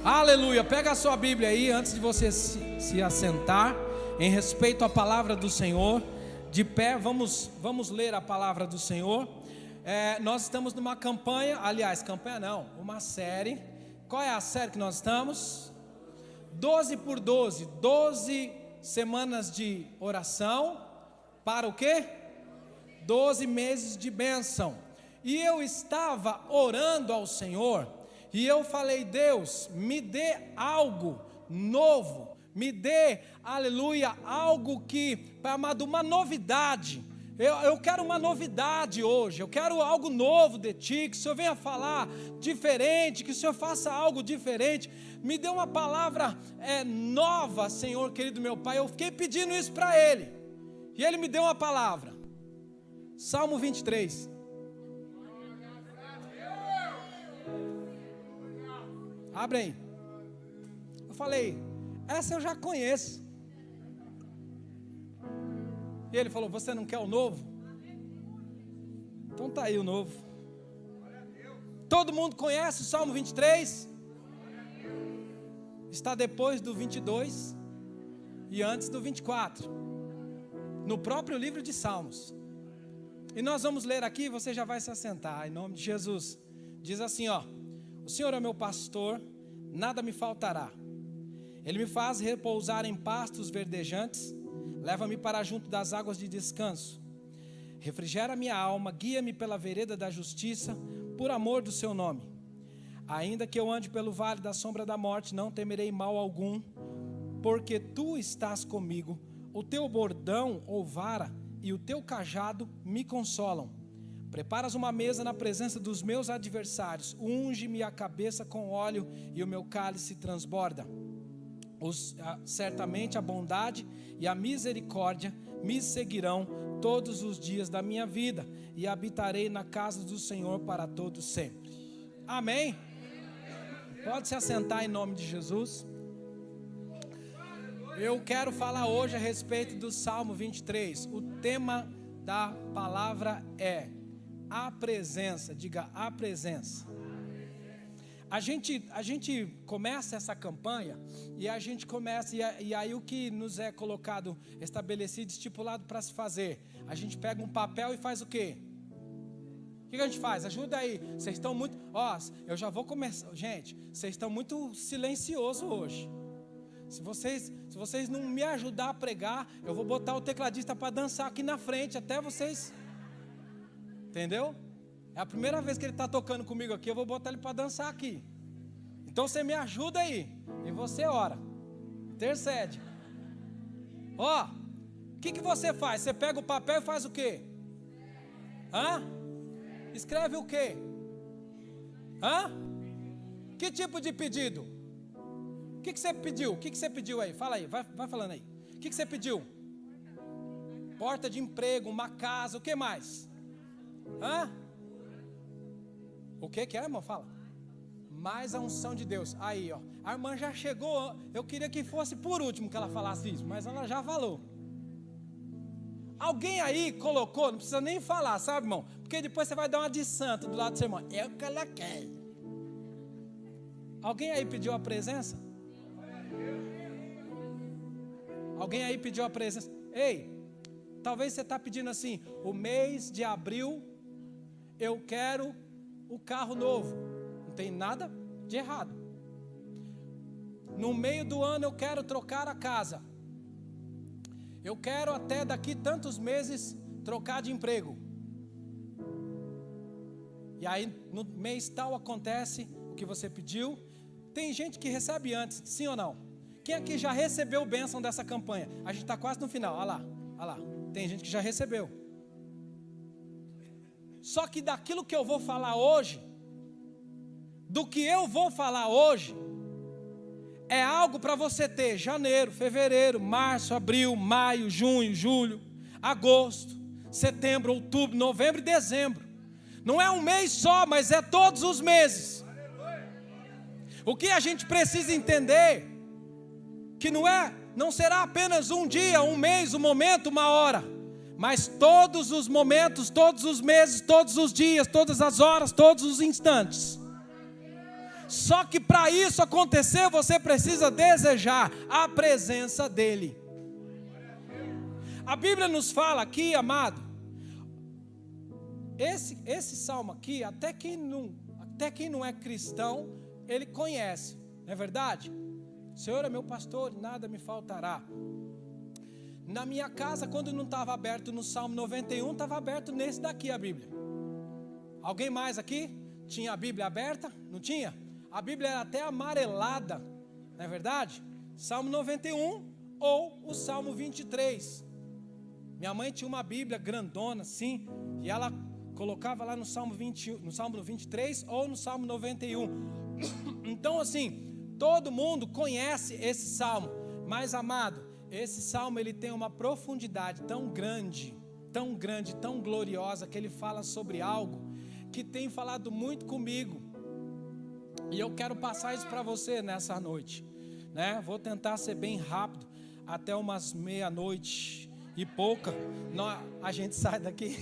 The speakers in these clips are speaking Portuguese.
Aleluia. Pega a sua Bíblia aí, antes de você se assentar, em respeito à palavra do Senhor. De pé, vamos ler a palavra do Senhor. Nós estamos numa campanha, aliás, campanha não, uma série. Qual é a série que nós estamos? 12 por 12, 12 semanas de oração. Para o quê? 12 meses de bênção. E eu estava orando ao Senhor, e eu falei: Deus, me dê algo novo, me dê, aleluia, algo que, amado, uma novidade. Eu quero uma novidade hoje, eu quero algo novo de Ti, que o Senhor venha falar diferente, que o Senhor faça algo diferente. Me dê uma palavra nova, Senhor querido meu Pai. Eu fiquei pedindo isso para Ele, e Ele me deu uma palavra. Salmo 23. Abre aí. Eu falei: essa eu já conheço. E ele falou: você não quer o novo? Então tá aí o novo. Todo mundo conhece o Salmo 23? Está depois do 22 e antes do 24, no próprio livro de Salmos. E nós vamos ler aqui, você já vai se assentar, em nome de Jesus. Diz assim, ó: o Senhor é meu pastor, nada me faltará. Ele me faz repousar em pastos verdejantes, leva-me para junto das águas de descanso. Refrigera minha alma, guia-me pela vereda da justiça, por amor do seu nome. Ainda que eu ande pelo vale da sombra da morte, não temerei mal algum, porque tu estás comigo. O teu bordão ou vara e o teu cajado me consolam. Preparas uma mesa na presença dos meus adversários, unge-me a cabeça com óleo e o meu cálice transborda. Certamente a bondade e a misericórdia me seguirão todos os dias da minha vida, e habitarei na casa do Senhor para todo sempre. Amém? Pode se assentar em nome de Jesus. Eu quero falar hoje a respeito do Salmo 23. O tema da palavra é a presença. Diga: a presença. A gente começa essa campanha, e a gente começa, e aí o que nos é colocado, estabelecido, estipulado para se fazer? A gente pega um papel e faz o quê? O que a gente faz? Ajuda aí. Vocês estão muito, eu já vou começar. Gente, vocês estão muito silenciosos hoje. Se vocês não me ajudar a pregar, eu vou botar o tecladista para dançar aqui na frente, até vocês, entendeu? É a primeira vez que ele está tocando comigo aqui, eu vou botar ele para dançar aqui. Então você me ajuda aí, e você ora, intercede. O que você faz? Você pega o papel e faz o quê? Escreve o quê? Que tipo de pedido? O que você pediu? O que você pediu aí? Fala aí, vai falando aí. O que você pediu? Porta de emprego, uma casa, o que mais? O que é, irmão? Fala. Mais a unção de Deus. Aí, ó. A irmã já chegou. Eu queria que fosse por último que ela falasse isso, mas ela já falou. Alguém aí colocou, não precisa nem falar, sabe, irmão? Porque depois você vai dar uma de santo do lado do seu irmão. É o que ela quer. Alguém aí pediu a presença? Alguém aí pediu a presença? Ei, talvez você está pedindo assim: o mês de abril eu quero o carro novo. Não tem nada de errado. No meio do ano eu quero trocar a casa. Eu quero até daqui tantos meses trocar de emprego. E aí no mês tal acontece o que você pediu. Tem gente que recebe antes, sim ou não? Quem aqui já recebeu bênção dessa campanha? A gente está quase no final, olha lá. Tem gente que já recebeu. Só que daquilo que eu vou falar hoje, do que eu vou falar hoje, é algo para você ter janeiro, fevereiro, março, abril, maio, junho, julho, agosto, setembro, outubro, novembro e dezembro. Não é um mês só, mas é todos os meses. O que a gente precisa entender, que não será apenas um dia, um mês, um momento, uma hora, mas todos os momentos, todos os meses, todos os dias, todas as horas, todos os instantes. Só que para isso acontecer, você precisa desejar a presença dEle. A Bíblia nos fala aqui, amado, esse salmo aqui, até quem não é cristão, ele conhece, não é verdade? O Senhor é meu pastor, nada me faltará. Na minha casa, quando não estava aberto no Salmo 91, estava aberto nesse daqui a Bíblia. Alguém mais aqui tinha a Bíblia aberta? Não tinha? A Bíblia era até amarelada, não é verdade? Salmo 91 ou o Salmo 23. Minha mãe tinha uma Bíblia grandona assim, e ela colocava lá no Salmo 23 ou no Salmo 91. Então assim, todo mundo conhece esse Salmo, mas amado, esse Salmo ele tem uma profundidade tão grande, tão gloriosa, que ele fala sobre algo que tem falado muito comigo, e eu quero passar isso para você nessa noite, né? Vou tentar ser bem rápido, até umas meia-noite e pouca, a gente sai daqui.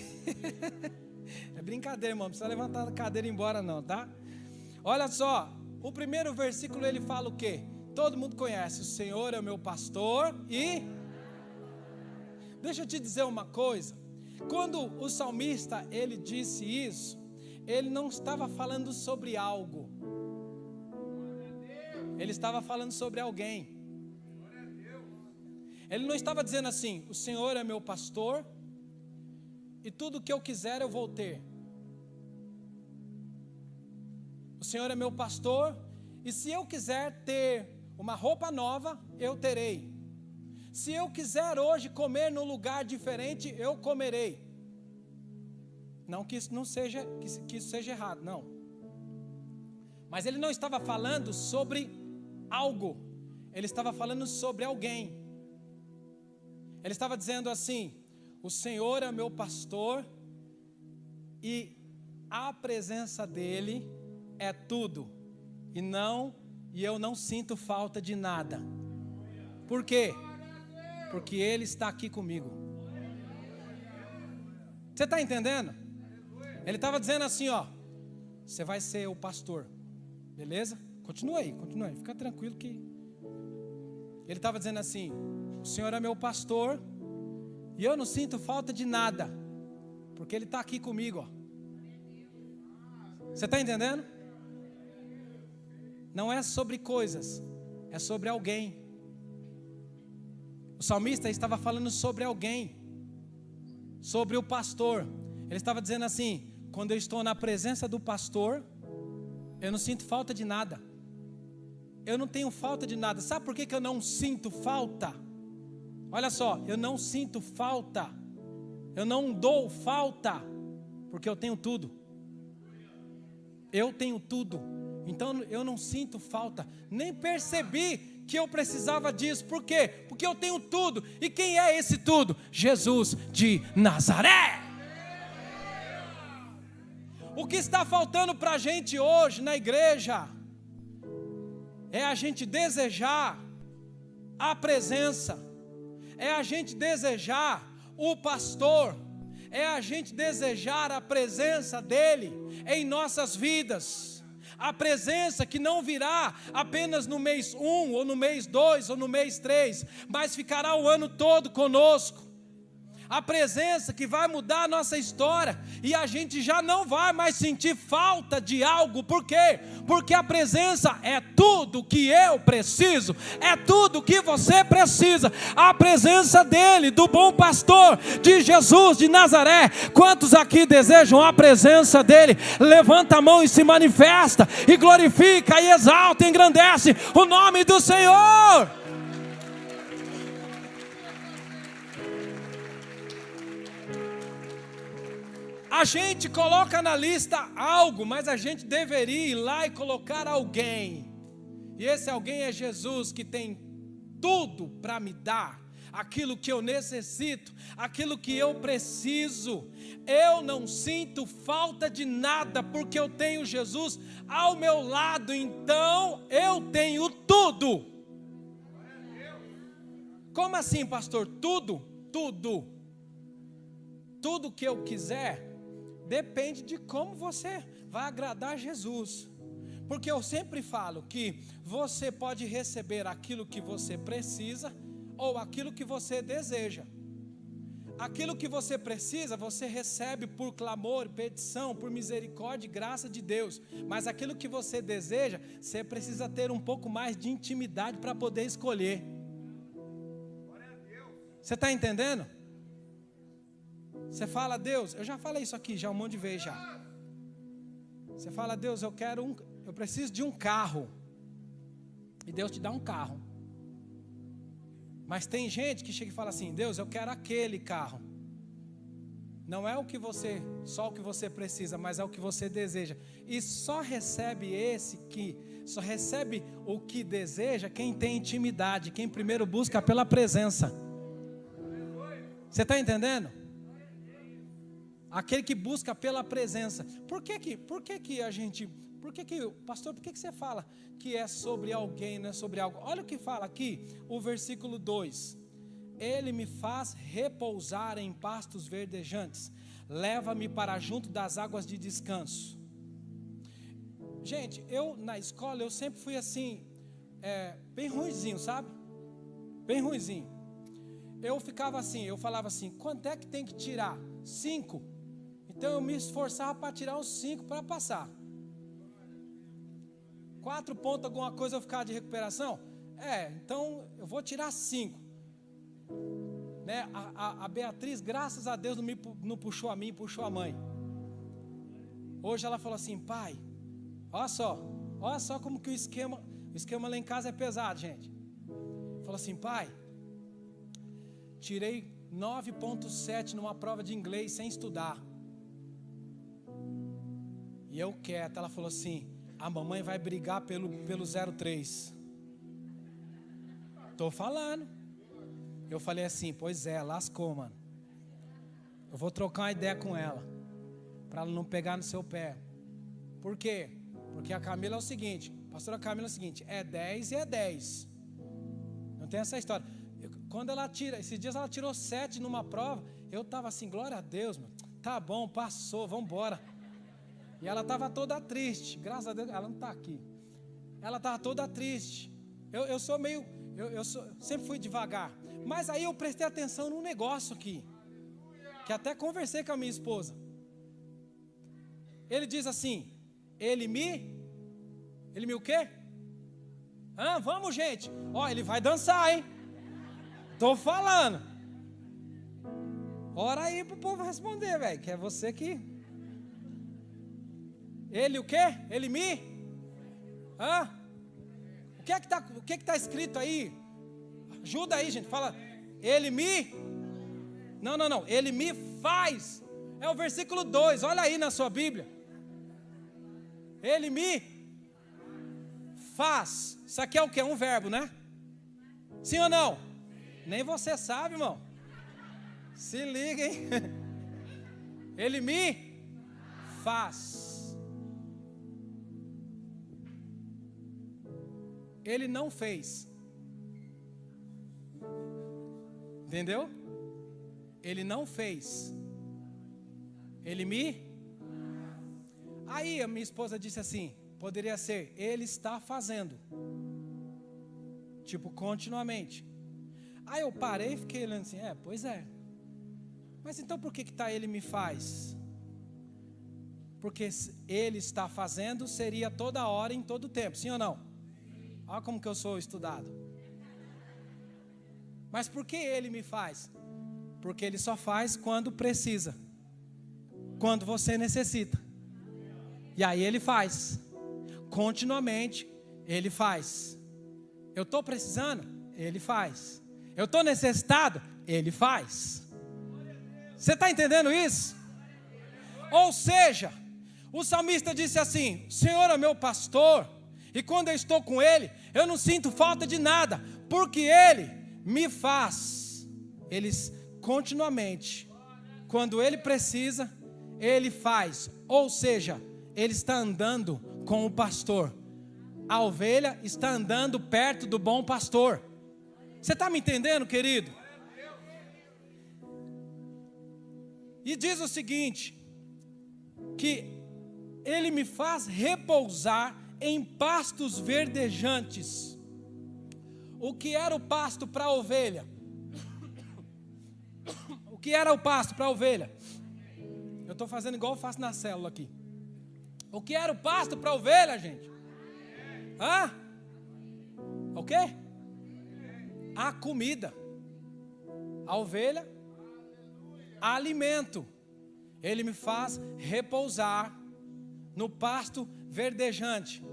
É brincadeira, irmão, não precisa levantar a cadeira e ir embora não, tá? Olha só, o primeiro versículo ele fala o quê? Todo mundo conhece, o Senhor é o meu pastor e... Deixa eu te dizer uma coisa, quando o salmista ele disse isso, ele não estava falando sobre algo, ele estava falando sobre alguém. Ele não estava dizendo assim, o Senhor é meu pastor e tudo que eu quiser eu vou ter. O Senhor é meu pastor e se eu quiser ter uma roupa nova, eu terei. Se eu quiser hoje comer num lugar diferente, eu comerei. Não que isso isso seja errado, não. Mas ele não estava falando sobre algo. Ele estava falando sobre alguém. Ele estava dizendo assim, o Senhor é meu pastor e a presença dEle é tudo. E eu não sinto falta de nada. Por quê? Porque Ele está aqui comigo. Você está entendendo? Ele estava dizendo assim, ó, você vai ser o pastor, beleza? Continua aí, fica tranquilo que... Ele estava dizendo assim, o Senhor é meu pastor e eu não sinto falta de nada, porque Ele está aqui comigo, ó. Você está entendendo? Não é sobre coisas, é sobre alguém. O salmista estava falando sobre alguém, sobre o pastor. Ele estava dizendo assim, quando eu estou na presença do pastor, eu não sinto falta de nada. Eu não tenho falta de nada. Sabe por que eu não sinto falta? Olha só, eu não sinto falta. Eu não dou falta, porque eu tenho tudo. Eu tenho tudo. Então eu não sinto falta. Nem percebi que eu precisava disso. Por quê? Porque eu tenho tudo. E quem é esse tudo? Jesus de Nazaré. O que está faltando para a gente hoje na igreja é a gente desejar a presença, é a gente desejar o pastor, é a gente desejar a presença dEle em nossas vidas. A presença que não virá apenas no mês 1, ou no mês 2, ou no mês 3, mas ficará o ano todo conosco. A presença que vai mudar a nossa história, e a gente já não vai mais sentir falta de algo. Por quê? Porque a presença é tudo que eu preciso, é tudo que você precisa. A presença dEle, do bom pastor, de Jesus de Nazaré. Quantos aqui desejam a presença dEle? Levanta a mão e se manifesta, e glorifica, e exalta, e engrandece o nome do Senhor. A gente coloca na lista algo, mas a gente deveria ir lá e colocar alguém. E esse alguém é Jesus, que tem tudo para me dar aquilo que eu necessito, aquilo que eu preciso. Eu não sinto falta de nada, porque eu tenho Jesus ao meu lado. Então eu tenho tudo. Como assim, pastor? Tudo? Tudo que eu quiser depende de como você vai agradar Jesus. Porque eu sempre falo que você pode receber aquilo que você precisa ou aquilo que você deseja. Aquilo que você precisa, você recebe por clamor, petição, por misericórdia e graça de Deus. Mas aquilo que você deseja, você precisa ter um pouco mais de intimidade para poder escolher. Você está entendendo? Você fala, Deus, eu já falei isso aqui já um monte de vezes já. Você fala, Deus, eu preciso de um carro. E Deus te dá um carro. Mas tem gente que chega e fala assim, Deus, eu quero aquele carro. Não é só o que você precisa, mas é o que você deseja. E só recebe o que deseja quem tem intimidade, quem primeiro busca pela presença. Você está entendendo? Aquele que busca pela presença. Pastor, por que você fala que é sobre alguém, não é sobre algo? Olha o que fala aqui, o versículo 2. Ele me faz repousar em pastos verdejantes, leva-me para junto das águas de descanso. Gente, na escola eu sempre fui assim, bem ruinzinho, sabe? Bem ruinzinho. Eu ficava assim, eu falava assim, quanto é que tem que tirar? 5. Então eu me esforçava para tirar os 5 para passar. 4 pontos, alguma coisa eu ficava de recuperação? Então eu vou tirar 5. Né? A Beatriz, graças a Deus, não puxou a mim, puxou a mãe. Hoje ela falou assim, pai, olha só como que o esquema lá em casa é pesado, gente. Falou assim, pai, tirei 9,7 numa prova de inglês sem estudar. E eu quieto, ela falou assim, a mamãe vai brigar pelo 03. Tô falando. Eu falei assim, pois é, lascou, mano. Eu vou trocar uma ideia com ela, para ela não pegar no seu pé. Por quê? Porque a Camila é o seguinte, a pastora Camila é o seguinte, é 10 e é 10. Não tem essa história. Quando ela esses dias ela tirou 7 numa prova, eu estava assim, glória a Deus, mano. Tá bom, passou, vamos embora. E ela estava toda triste, graças a Deus, ela não está aqui. Ela estava toda triste. Eu sou meio, sempre fui devagar. Mas aí eu prestei atenção num negócio aqui, que até conversei com a minha esposa. Ele diz assim, ele me o quê? Vamos, gente. Ele vai dançar, hein? Tô falando. Ora aí pro povo responder, velho, que é você que... Ele o quê? Ele me? O que é que tá escrito aí? Ajuda aí, gente. Fala, ele me? Não. Ele me faz. É o versículo 2. Olha aí na sua Bíblia. Ele me faz. Isso aqui é o quê? Um verbo, né? Sim ou não? Nem você sabe, irmão. Se liga, hein? Ele me faz. Ele não fez. Entendeu? Ele não fez. Ele me... Aí a minha esposa disse assim, poderia ser, ele está fazendo. Tipo, continuamente. Aí eu parei e fiquei olhando assim, pois é. Mas então por que está ele me faz? Porque ele está fazendo seria toda hora, em todo tempo, sim ou não? Olha como que eu sou estudado. Mas por que ele me faz? Porque ele só faz quando precisa, quando você necessita. E aí ele faz. Continuamente ele faz. Eu estou precisando? Ele faz. Eu estou necessitado? Ele faz. Você está entendendo isso? Ou seja, o salmista disse assim, o Senhor é meu pastor, e quando eu estou com Ele, eu não sinto falta de nada, porque Ele me faz. Ele continuamente, quando Ele precisa, Ele faz. Ou seja, Ele está andando com o pastor. A ovelha está andando perto do bom pastor. Você está me entendendo, querido? E diz o seguinte, que Ele me faz repousar em pastos verdejantes. O que era o pasto para a ovelha? O que era o pasto para a ovelha? Eu estou fazendo igual eu faço na célula aqui. O que era o pasto para a ovelha, gente? Hã? O quê? A comida. A ovelha, alimento. Ele me faz repousar no pasto verdejante.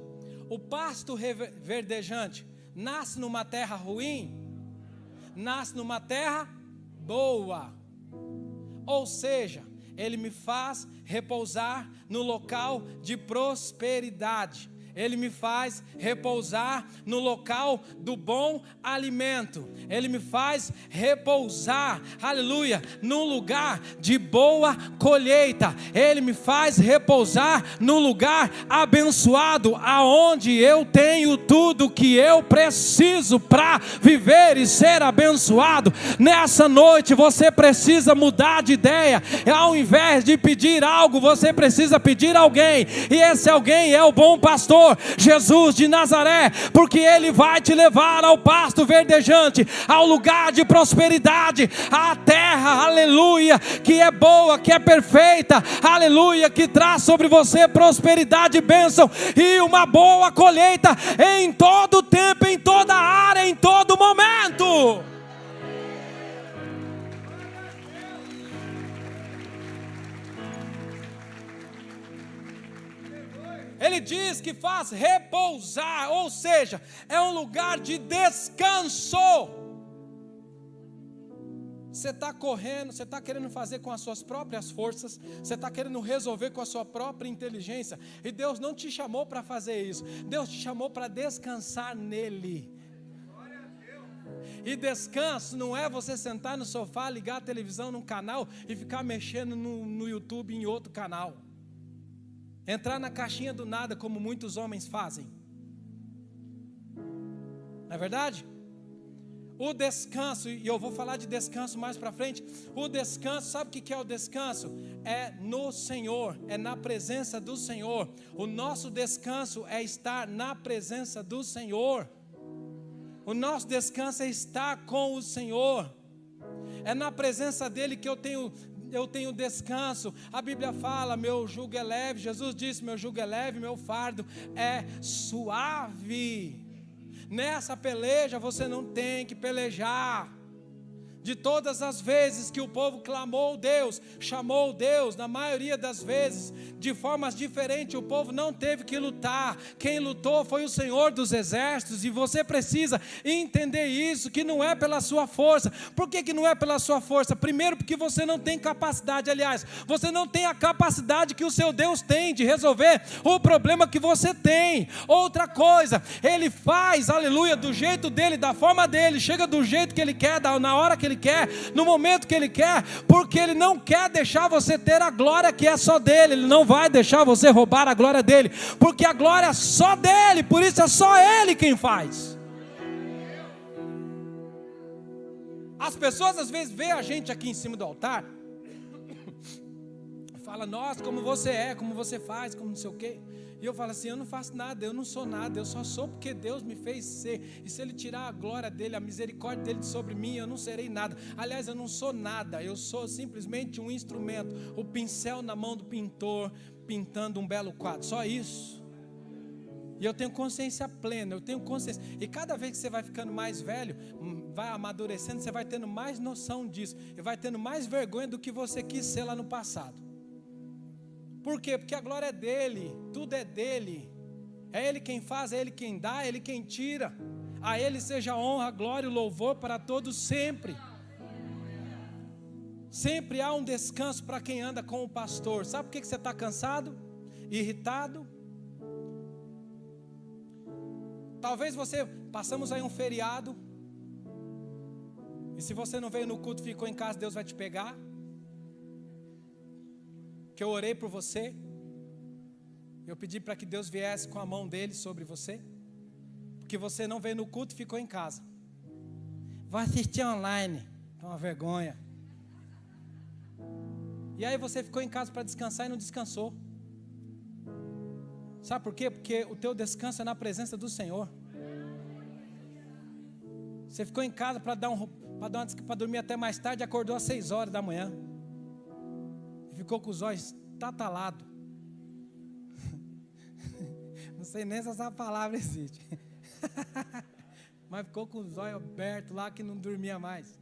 O pasto verdejante nasce numa terra ruim? Nasce numa terra boa. Ou seja, ele me faz repousar no local de prosperidade. Ele me faz repousar no local do bom alimento. Ele me faz repousar, aleluia, num lugar de boa colheita. Ele me faz repousar no lugar abençoado, aonde eu tenho tudo que eu preciso para viver e ser abençoado. Nessa noite você precisa mudar de ideia. Ao invés de pedir algo, você precisa pedir alguém. E esse alguém é o bom pastor, Jesus de Nazaré, porque Ele vai te levar ao pasto verdejante, ao lugar de prosperidade, à terra, aleluia, que é boa, que é perfeita, aleluia, que traz sobre você prosperidade, bênção e uma boa colheita em todo tempo, em toda área, em todo momento. Ele diz que faz repousar, ou seja, é um lugar de descanso. Você está correndo, você está querendo fazer com as suas próprias forças, você está querendo resolver com a sua própria inteligência, e Deus não te chamou para fazer isso. Deus te chamou para descansar nele. E descanso não é você sentar no sofá, ligar a televisão num canal e ficar mexendo no YouTube em outro canal. Entrar na caixinha do nada, como muitos homens fazem. Não é verdade? O descanso, e eu vou falar de descanso mais para frente. O descanso, sabe o que é o descanso? É no Senhor, é na presença do Senhor. O nosso descanso é estar na presença do Senhor. O nosso descanso é estar com o Senhor. É na presença dEle que eu tenho descanso. A Bíblia fala, meu jugo é leve. Jesus disse, meu jugo é leve, meu fardo é suave. Nessa peleja você não tem que pelejar. De todas as vezes que o povo clamou Deus, chamou Deus, na maioria das vezes, de formas diferentes, o povo não teve que lutar. Quem lutou foi o Senhor dos Exércitos, e você precisa entender isso, que não é pela sua força. Por que não é pela sua força? Primeiro, porque você não tem capacidade, aliás, você não tem a capacidade que o seu Deus tem de resolver o problema que você tem. Outra coisa, Ele faz, aleluia, do jeito dEle, da forma dEle, chega do jeito que Ele quer, na hora que Ele quer, no momento que Ele quer, porque Ele não quer deixar você ter a glória que é só dEle. Ele não vai deixar você roubar a glória dEle, porque a glória é só dEle, por isso é só Ele quem faz. As pessoas às vezes veem a gente aqui em cima do altar, fala, nossa, como você é, como você faz, como não sei o quê. E eu falo assim, eu não faço nada, eu não sou nada, eu só sou porque Deus me fez ser. E se Ele tirar a glória dEle, a misericórdia dEle sobre mim, eu não serei nada. Aliás, eu não sou nada, eu sou simplesmente um instrumento, o pincel na mão do pintor, pintando um belo quadro, só isso. E eu tenho consciência plena, eu tenho consciência. E cada vez que você vai ficando mais velho, vai amadurecendo, você vai tendo mais noção disso. E vai tendo mais vergonha do que você quis ser lá no passado. Por quê? Porque a glória é dEle, tudo é dEle. É Ele quem faz, é Ele quem dá, é Ele quem tira. A Ele seja a honra, a glória e o louvor para todos sempre. Sempre há um descanso para quem anda com o pastor. Sabe por que você está cansado? Irritado? Talvez você, passamos aí um feriado, e se você não veio no culto, ficou em casa, Deus vai te pegar. Que eu orei por você, eu pedi para que Deus viesse com a mão dele sobre você, porque você não veio no culto e ficou em casa. Vai assistir online, é uma vergonha. E aí você ficou em casa para descansar e não descansou. Sabe por quê? Porque o teu descanso é na presença do Senhor. Você ficou em casa para dormir até mais tarde, acordou às 6 horas da manhã. E ficou com os olhos tatalados. Não sei nem se essa palavra existe. Mas ficou com os olhos abertos lá que não dormia mais.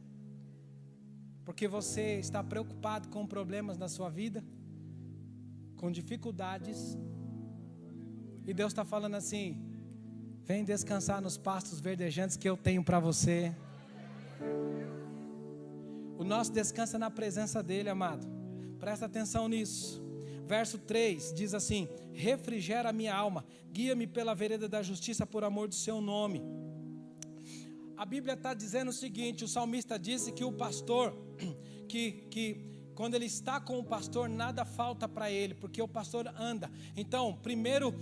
Porque você está preocupado com problemas na sua vida, com dificuldades. E Deus está falando assim: vem descansar nos pastos verdejantes que eu tenho para você. O nosso descanso é na presença dEle, amado. Presta atenção nisso. Verso 3 diz assim: refrigera a minha alma, guia-me pela vereda da justiça por amor do seu nome. A Bíblia está dizendo o seguinte: o salmista disse que o pastor, quando ele está com o pastor, nada falta para ele, porque o pastor anda. Então, primeiro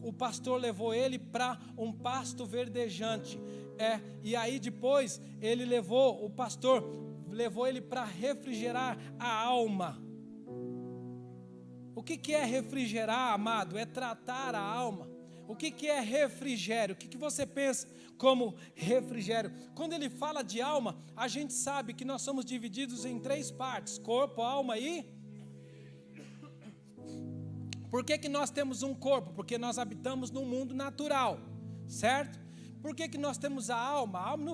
o pastor levou ele para um pasto verdejante, e aí depois o pastor levou ele para refrigerar a alma. O que é refrigerar, amado? É tratar a alma. O que é refrigério? O que você pensa como refrigério? Quando ele fala de alma, a gente sabe que nós somos divididos em 3 partes: corpo, alma e... Por que nós temos um corpo? Porque nós habitamos num mundo natural, certo? Por que nós temos a alma? A alma,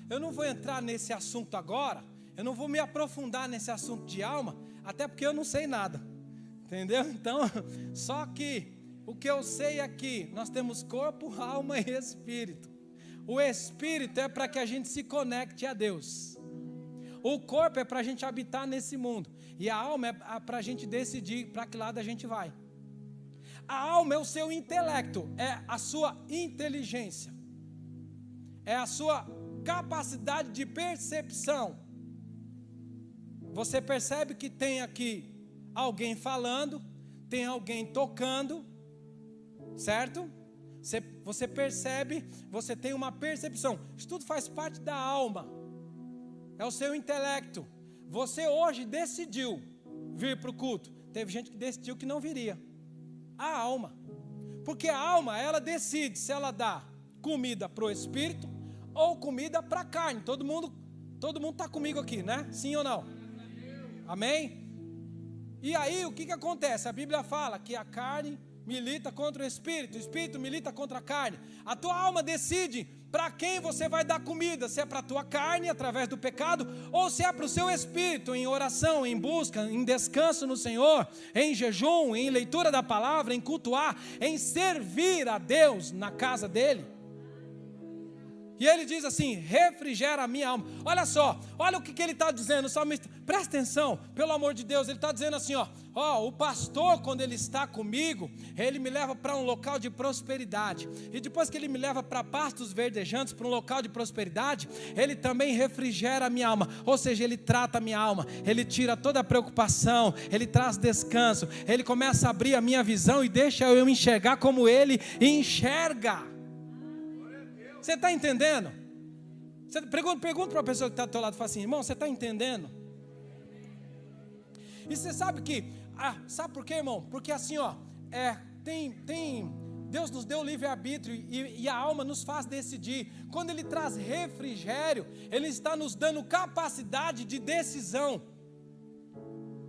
eu não vou entrar nesse assunto agora, eu não vou me aprofundar nesse assunto de alma, até porque eu não sei nada, entendeu? Então, só que o que eu sei aqui, nós temos corpo, alma e espírito. O espírito é para que a gente se conecte a Deus. O corpo é para a gente habitar nesse mundo. E a alma é para a gente decidir para que lado a gente vai. A alma é o seu intelecto, é a sua inteligência, é a sua capacidade de percepção. Você percebe que tem aqui alguém falando, tem alguém tocando, certo? Você percebe, você tem uma percepção. Isso tudo faz parte da alma. É o seu intelecto. Você hoje decidiu vir para o culto. Teve gente que decidiu que não viria. A alma. Porque a alma, ela decide se ela dá comida para o espírito ou comida para a carne. Todo mundo está comigo aqui, né? Sim ou não? Amém? E aí o que acontece? A Bíblia fala que a carne milita contra o espírito milita contra a carne. A tua alma decide para quem você vai dar comida, se é para a tua carne através do pecado, ou se é para o seu espírito, em oração, em busca, em descanso no Senhor, em jejum, em leitura da palavra, em cultuar, em servir a Deus na casa dele. E ele diz assim: refrigera a minha alma. Olha só, olha o que ele está dizendo, o salmista. Presta atenção, pelo amor de Deus. Ele está dizendo assim, o pastor, quando ele está comigo, ele me leva para um local de prosperidade. E depois que ele me leva para pastos verdejantes, para um local de prosperidade, ele também refrigera a minha alma. Ou seja, ele trata a minha alma, ele tira toda a preocupação, ele traz descanso, ele começa a abrir a minha visão e deixa eu enxergar como ele enxerga. Você está entendendo? Pergunta para a pessoa que está do teu lado e fala assim: irmão, você está entendendo? E você sabe que, sabe por quê, irmão? Porque assim, Deus nos deu livre-arbítrio e a alma nos faz decidir. Quando Ele traz refrigério, Ele está nos dando capacidade de decisão,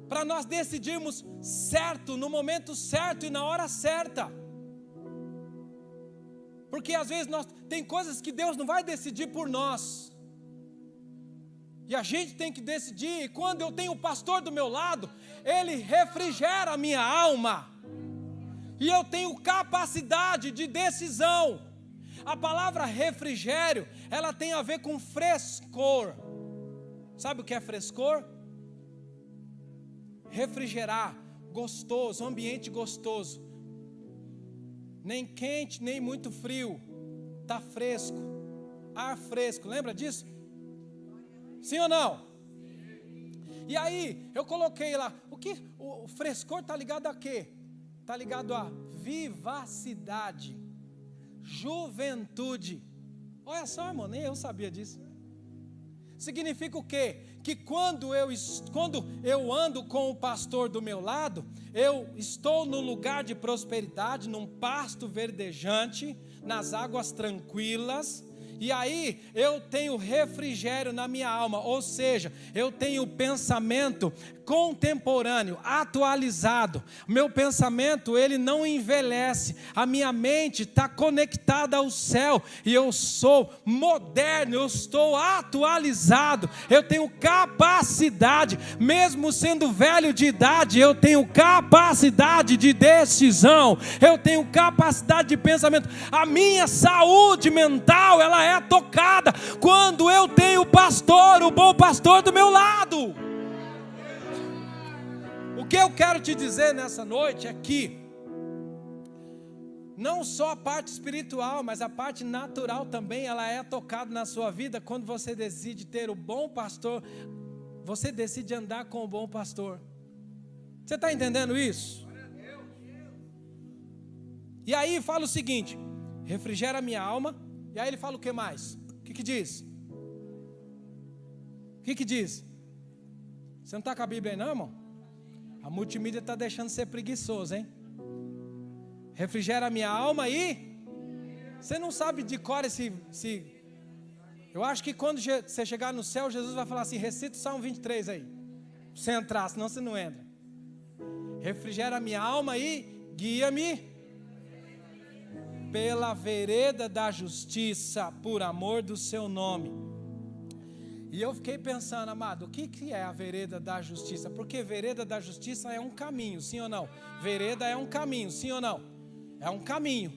para nós decidirmos certo, no momento certo e na hora certa. Porque às vezes tem coisas que Deus não vai decidir por nós, e a gente tem que decidir. E quando eu tenho o pastor do meu lado, ele refrigera a minha alma, e eu tenho capacidade de decisão. A palavra refrigério, ela tem a ver com frescor. Sabe o que é frescor? Refrigerar, gostoso, ambiente gostoso. Nem quente, nem muito frio. Está fresco. Ar fresco. Lembra disso? Sim ou não? E aí, eu coloquei lá. O frescor está ligado a quê? Está ligado a vivacidade, juventude. Olha só, irmão, nem eu sabia disso. Significa o quê? Que quando eu ando com o pastor do meu lado, eu estou no lugar de prosperidade, num pasto verdejante, nas águas tranquilas, e aí eu tenho refrigério na minha alma, ou seja, eu tenho pensamento contemporâneo, atualizado. Meu pensamento, ele não envelhece. A minha mente está conectada ao céu e eu sou moderno, eu estou atualizado. Eu tenho capacidade, mesmo sendo velho de idade, eu tenho capacidade de decisão. Eu tenho capacidade de pensamento. A minha saúde mental, ela é tocada quando eu tenho o pastor, o bom pastor do meu lado. O que eu quero te dizer nessa noite é que não só a parte espiritual, mas a parte natural também, ela é tocada na sua vida quando você decide ter o bom pastor, você decide andar com o bom pastor. Você está entendendo isso? E aí fala o seguinte: refrigera a minha alma. E aí ele fala o que mais? O que diz? O que diz? Você não está com a Bíblia aí não, irmão? A multimídia está deixando de ser preguiçoso, hein? Refrigera a minha alma e... Você não sabe de cor esse... Eu acho que quando você chegar no céu, Jesus vai falar assim: recita o Salmo 23 aí. Pra você entrar, senão você não entra. Refrigera a minha alma e guia-me pela vereda da justiça, por amor do seu nome. E eu fiquei pensando, amado, o que é a vereda da justiça? Porque vereda da justiça é um caminho, sim ou não? Vereda é um caminho, sim ou não? É um caminho.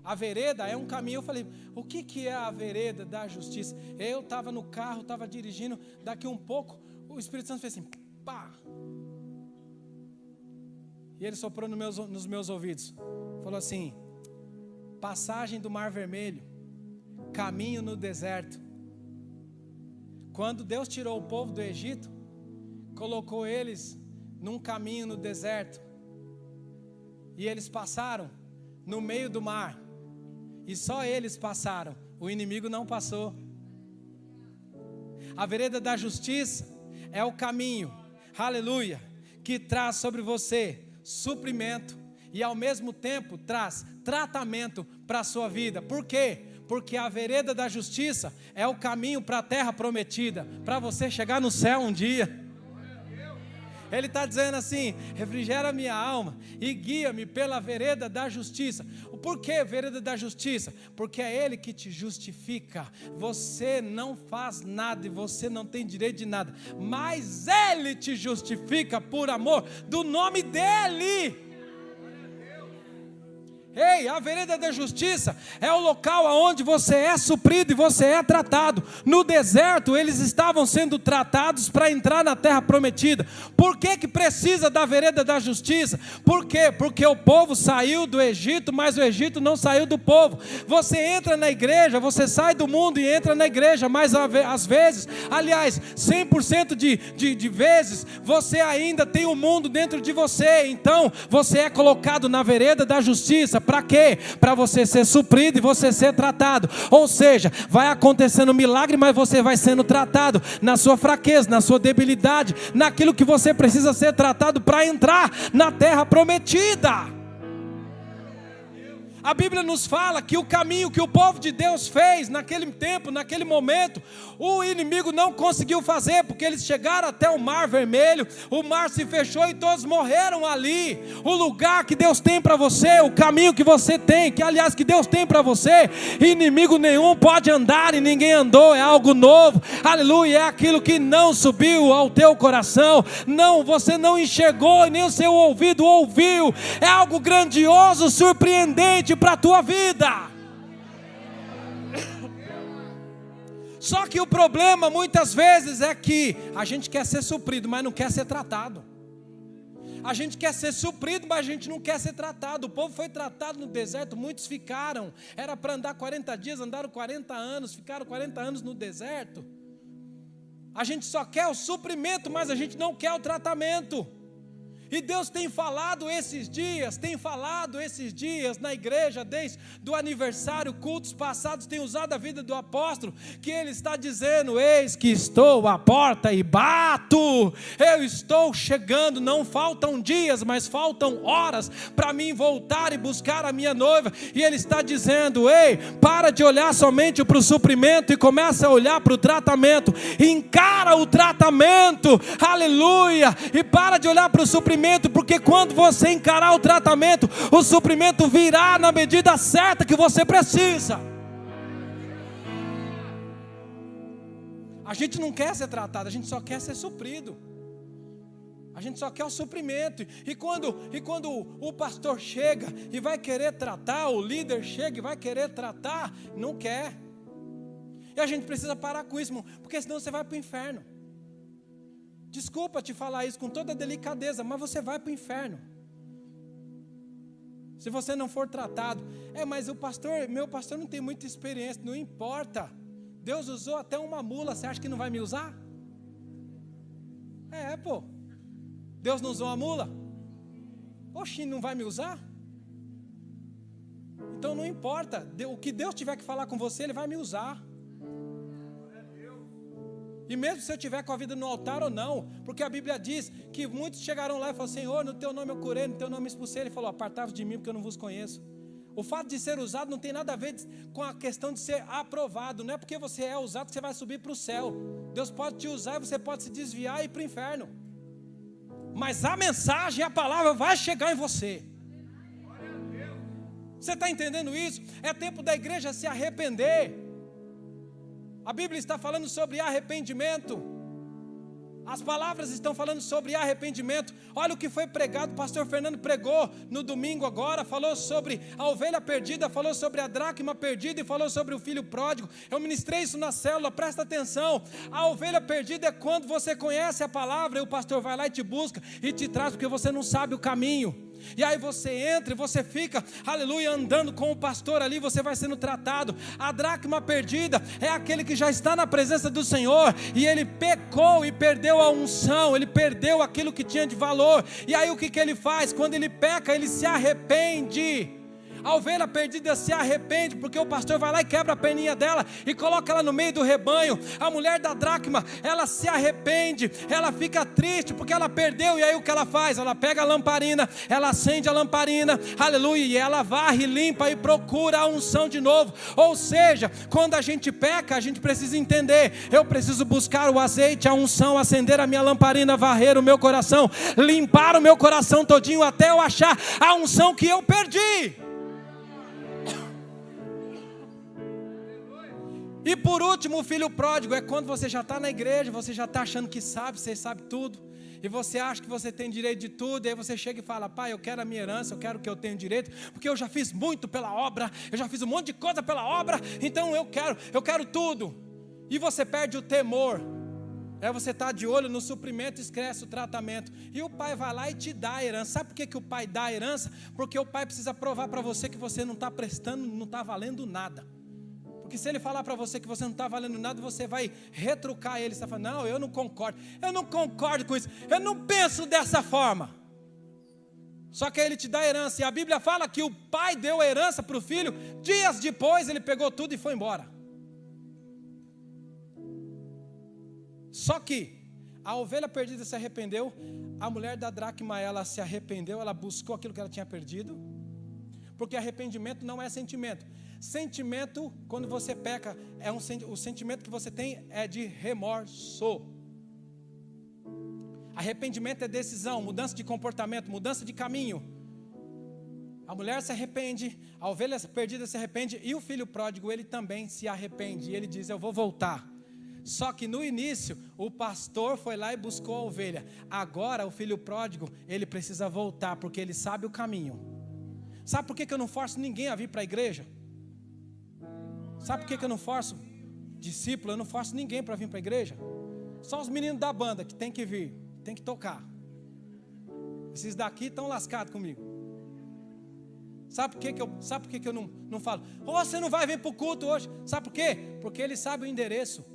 A vereda é um caminho. Eu falei, o que é a vereda da justiça? Eu estava no carro, estava dirigindo, daqui um pouco, o Espírito Santo fez assim, pá. E ele soprou nos meus ouvidos. Falou assim: passagem do Mar Vermelho, caminho no deserto. Quando Deus tirou o povo do Egito, colocou eles num caminho no deserto, e eles passaram no meio do mar, e só eles passaram, o inimigo não passou. A vereda da justiça é o caminho, aleluia, que traz sobre você suprimento e ao mesmo tempo traz tratamento para a sua vida. Por quê? Porque a vereda da justiça é o caminho para a terra prometida, para você chegar no céu um dia. Ele está dizendo assim: refrigera minha alma e guia-me pela vereda da justiça. Por que vereda da justiça? Porque é Ele que te justifica. Você não faz nada e você não tem direito de nada, mas Ele te justifica por amor do nome dEle. Ei, a vereda da justiça é o local onde você é suprido e você é tratado. No deserto eles estavam sendo tratados para entrar na terra prometida. Por que precisa da vereda da justiça? Por quê? Porque o povo saiu do Egito, mas o Egito não saiu do povo. Você entra na igreja, você sai do mundo e entra na igreja, mas às vezes, aliás, 100% de vezes, você ainda tem o mundo dentro de você. Então você é colocado na vereda da justiça. Para quê? Para você ser suprido e você ser tratado. Ou seja, vai acontecendo um milagre, mas você vai sendo tratado na sua fraqueza, na sua debilidade, naquilo que você precisa ser tratado para entrar na terra prometida. A Bíblia nos fala que o caminho que o povo de Deus fez naquele tempo, naquele momento, o inimigo não conseguiu fazer, porque eles chegaram até o Mar Vermelho, o mar se fechou e todos morreram ali. O lugar que Deus tem para você, o caminho que você tem, que aliás que Deus tem para você, inimigo nenhum pode andar e ninguém andou, é algo novo, aleluia, é aquilo que não subiu ao teu coração, não, você não enxergou e nem o seu ouvido ouviu, é algo grandioso, surpreendente para a tua vida. Só que o problema muitas vezes é que a gente quer ser suprido, mas não quer ser tratado. A gente quer ser suprido, mas a gente não quer ser tratado. O povo foi tratado no deserto, muitos ficaram. Era para andar 40 dias, andaram 40 anos, ficaram 40 anos no deserto. A gente só quer o suprimento, mas a gente não quer o tratamento. E Deus tem falado esses dias na igreja, desde o aniversário, cultos passados, tem usado a vida do apóstolo, que ele está dizendo: eis que estou à porta e bato, eu estou chegando, não faltam dias, mas faltam horas, para mim voltar e buscar a minha noiva. E ele está dizendo: ei, para de olhar somente para o suprimento, e começa a olhar para o tratamento, encara o tratamento, aleluia, e para de olhar para o suprimento, porque quando você encarar o tratamento, o suprimento virá na medida certa que você precisa. A gente não quer ser tratado, a gente só quer ser suprido. A gente só quer o suprimento. E quando o pastor chega e vai querer tratar, o líder chega e vai querer tratar, não quer. E a gente precisa parar com isso, irmão, porque senão você vai para o inferno. Desculpa te falar isso com toda delicadeza, mas você vai para o inferno se você não for tratado. Mas meu pastor não tem muita experiência. Não importa, Deus usou até uma mula, você acha que não vai me usar? Deus não usou uma mula? Oxi, não vai me usar? Então não importa, o que Deus tiver que falar com você, Ele vai me usar. E mesmo se eu tiver com a vida no altar ou não, porque a Bíblia diz que muitos chegaram lá e falaram: Senhor, no teu nome eu curei, no teu nome eu expulsei. Ele falou: apartai-vos de mim, porque eu não vos conheço. O fato de ser usado não tem nada a ver com a questão de ser aprovado. Não é porque você é usado que você vai subir para o céu. Deus pode te usar e você pode se desviar e ir para o inferno. Mas a mensagem, a palavra vai chegar em você. Você está entendendo isso? É tempo da igreja se arrepender. A Bíblia está falando sobre arrependimento. As palavras estão falando sobre arrependimento. Olha o que foi pregado, o pastor Fernando pregou no domingo agora, falou sobre a ovelha perdida, falou sobre a dracma perdida e falou sobre o filho pródigo. Eu ministrei isso na célula, presta atenção. A ovelha perdida é quando você conhece a palavra e o pastor vai lá e te busca e te traz, porque você não sabe o caminho. E aí você entra e você fica, aleluia, andando com o pastor ali, você vai sendo tratado. A dracma perdida é aquele que já está na presença do Senhor e ele pecou e perdeu a unção, ele perdeu aquilo que tinha de valor. E aí o que ele faz? Quando ele peca, ele se arrepende. A ovelha perdida se arrepende, porque o pastor vai lá e quebra a perninha dela e coloca ela no meio do rebanho. A mulher da dracma, ela se arrepende, ela fica triste porque ela perdeu. E aí o que ela faz? Ela pega a lamparina, ela acende a lamparina, aleluia, e ela varre, limpa e procura a unção de novo. Ou seja, quando a gente peca, a gente precisa entender: eu preciso buscar o azeite, a unção, acender a minha lamparina, varrer o meu coração, limpar o meu coração todinho até eu achar a unção que eu perdi. E por último, o filho pródigo é quando você já está na igreja, você já está achando que sabe, você sabe tudo, e você acha que você tem direito de tudo, e aí você chega e fala: pai, eu quero a minha herança, eu quero o que eu tenho direito, porque eu já fiz muito pela obra, eu já fiz um monte de coisa pela obra, então eu quero tudo. E você perde o temor, você está de olho no suprimento, esquece o tratamento, e o pai vai lá e te dá a herança. Sabe por que o pai dá a herança? Porque o pai precisa provar para você que você não está prestando, não está valendo nada. Porque se ele falar para você que você não está valendo nada, você vai retrucar ele. Você vai falar: não, eu não concordo com isso, eu não penso dessa forma. Só que aí ele te dá a herança, e a Bíblia fala que o pai deu a herança para o filho, dias depois ele pegou tudo e foi embora. Só que a ovelha perdida se arrependeu, a mulher da dracma, ela se arrependeu, ela buscou aquilo que ela tinha perdido, porque arrependimento não é sentimento. Sentimento, quando você peca, o sentimento que você tem é de remorso. Arrependimento é decisão, mudança de comportamento, mudança de caminho. A mulher se arrepende, a ovelha perdida se arrepende, e o filho pródigo, ele também se arrepende, e ele diz: eu vou voltar. Só que no início, o pastor foi lá e buscou a ovelha. Agora o filho pródigo, ele precisa voltar, porque ele sabe o caminho. Sabe por que eu não forço ninguém a vir para a igreja? Sabe por que eu não forço discípulo? Eu não forço ninguém para vir para a igreja. Só os meninos da banda que tem que vir, tem que tocar. Esses daqui estão lascados comigo. Sabe por que eu não falo: você não vai vir para o culto hoje? Sabe por quê? Porque ele sabe o endereço.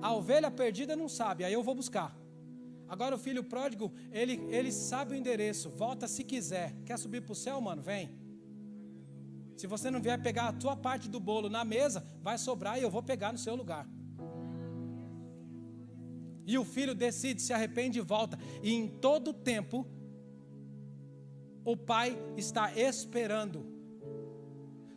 A ovelha perdida não sabe, aí eu vou buscar. Agora o filho pródigo, ele sabe o endereço, volta se quiser. Quer subir para o céu, mano? Vem. Se você não vier pegar a tua parte do bolo na mesa, vai sobrar e eu vou pegar no seu lugar. E o filho decide, se arrepende e volta. E em todo tempo, o pai está esperando.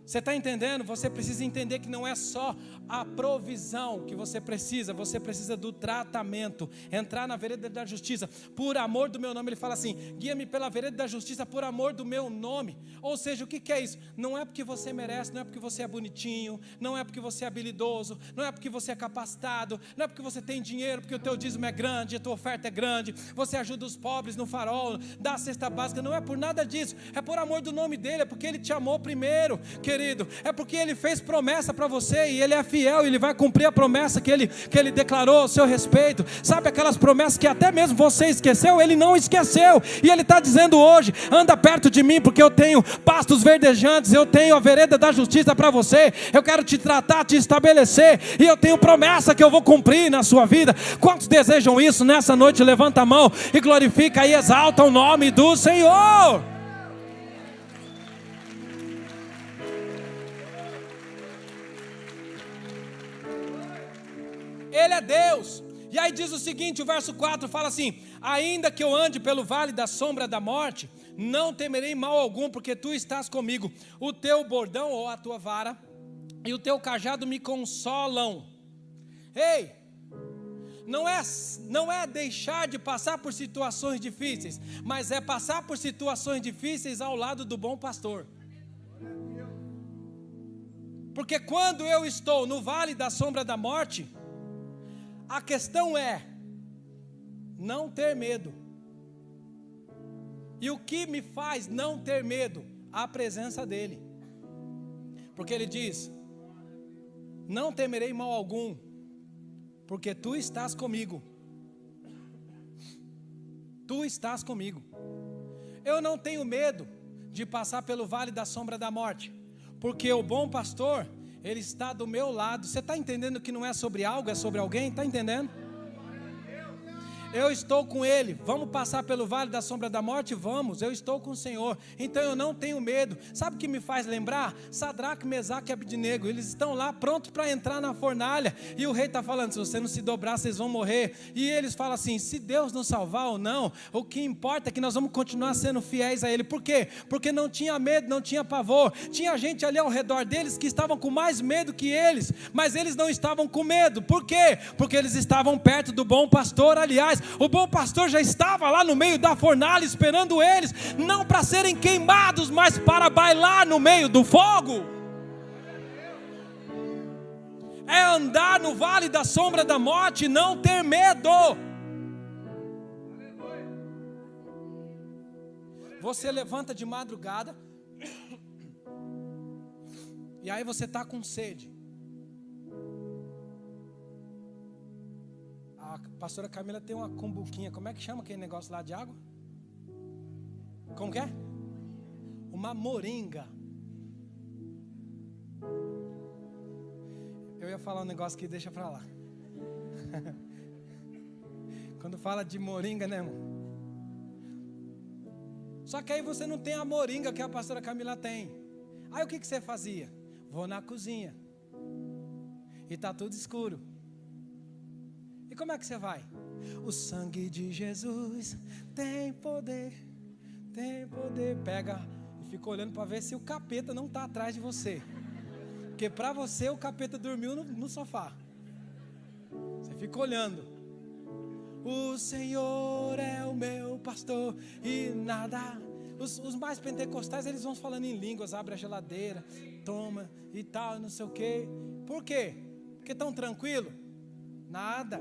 Você está entendendo? Você precisa entender que não é só a provisão que você precisa do tratamento, entrar na vereda da justiça, por amor do meu nome. Ele fala assim, guia-me pela vereda da justiça por amor do meu nome. Ou seja, o que é isso? Não é porque você merece, não é porque você é bonitinho, não é porque você é habilidoso, não é porque você é capacitado, não é porque você tem dinheiro, porque o teu dízimo é grande, a tua oferta é grande, você ajuda os pobres no farol, dá a cesta básica, não é por nada disso, é por amor do nome dele, é porque ele te amou primeiro, querido, é porque ele fez promessa para você e ele é fiel, ele vai cumprir a promessa que ele declarou ao seu respeito. Sabe aquelas promessas que até mesmo você esqueceu? Ele não esqueceu, e ele está dizendo hoje, anda perto de mim, porque eu tenho pastos verdejantes, eu tenho a vereda da justiça para você, eu quero te tratar, te estabelecer, e eu tenho promessa que eu vou cumprir na sua vida. Quantos desejam isso nessa noite? Levanta a mão e glorifica e exalta o nome do Senhor. Ele é Deus. E aí diz o seguinte, o verso 4 fala assim, ainda que eu ande pelo vale da sombra da morte, não temerei mal algum, porque tu estás comigo. O teu bordão ou a tua vara e o teu cajado me consolam. Ei, não é deixar de passar por situações difíceis, mas é passar por situações difíceis ao lado do bom pastor. Porque quando eu estou no vale da sombra da morte, a questão é não ter medo. E o que me faz não ter medo? A presença dele. Porque ele diz, não temerei mal algum, porque tu estás comigo. Tu estás comigo. Eu não tenho medo de passar pelo vale da sombra da morte, porque o bom pastor, ele está do meu lado. Você está entendendo que não é sobre algo, é sobre alguém? Está entendendo? Eu estou com ele. Vamos passar pelo vale da sombra da morte? Vamos, eu estou com o Senhor. Então eu não tenho medo. Sabe o que me faz lembrar? Sadraque, Mesaque e Abednego. Eles estão lá prontos para entrar na fornalha. E o rei está falando, se você não se dobrar, vocês vão morrer. E eles falam assim, se Deus nos salvar ou não, o que importa é que nós vamos continuar sendo fiéis a Ele. Por quê? Porque não tinha medo, não tinha pavor. Tinha gente ali ao redor deles que estavam com mais medo que eles. Mas eles não estavam com medo. Por quê? Porque eles estavam perto do bom pastor. Aliás, o bom pastor já estava lá no meio da fornalha esperando eles, não para serem queimados, mas para bailar no meio do fogo. É andar no vale da sombra da morte e não ter medo. Você levanta de madrugada e aí você está com sede. A pastora Camila tem uma cumbuquinha. Como é que chama aquele negócio lá de água? Como que é? Uma moringa. Eu ia falar um negócio que deixa pra lá. Quando fala de moringa, né, irmão? Só que aí você não tem a moringa que a pastora Camila tem. Aí o que você fazia? Vou na cozinha e tá tudo escuro. E como é que você vai? O sangue de Jesus tem poder, tem poder. Pega e fica olhando para ver se o capeta não está atrás de você. Porque para você o capeta dormiu no sofá. Você fica olhando. O Senhor é o meu pastor e nada. Os mais pentecostais, eles vão falando em línguas, abre a geladeira, toma e tal, não sei o quê. Por quê? Porque tão tranquilo? Nada.